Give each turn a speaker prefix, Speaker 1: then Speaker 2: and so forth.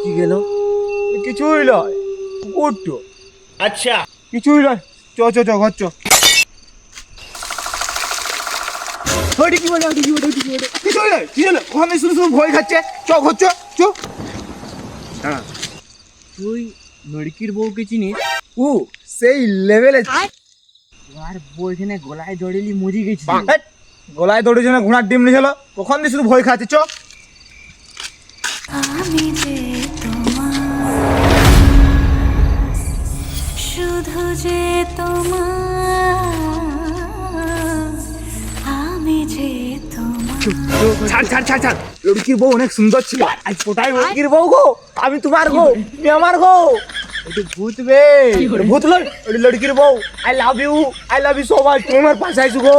Speaker 1: কি গেল?
Speaker 2: কিছুই নয়, কুকুরটো।
Speaker 1: আচ্ছা,
Speaker 2: কিছুই নয়, চ চ চ ঘর চ। ওইটা কি বলে, ওইটা কি বলে, ওইটা কি বলে? কিছুই নয়, কি হলো? ওখানে শুধু শুধু ভয় খাচ্ছে। চ ঘর চ, চ। হ্যাঁ,
Speaker 1: তুই লড়কির বউকে চিনিস?
Speaker 2: ও সেই লেভেলে।
Speaker 1: আর বউ এখানে গলায় জড়েলি মরে গেছি।
Speaker 2: হেৎ, গলায় দৌড়েছে না, ঘোড়ার ডিম নিয়েছিল। কখন দিয়ে শুধু ভয় খাচ্ছে। চ।
Speaker 3: আমি যে তোমার, শুধু যে তোমার, আমি যে তোমার।
Speaker 2: ছাড় ছাড় ছাড় ছাড়, লড়কির বউ অনেক সুন্দর ছিল। আজ কোথায় লড়কির বউ গো? আমি তোমার গো, তুমি আমার গো। ওটা ভূত বে, ভূত লয়, ওটা লড়কির বউ। I love you so much. তুমি আমার পাশে আইসো গো।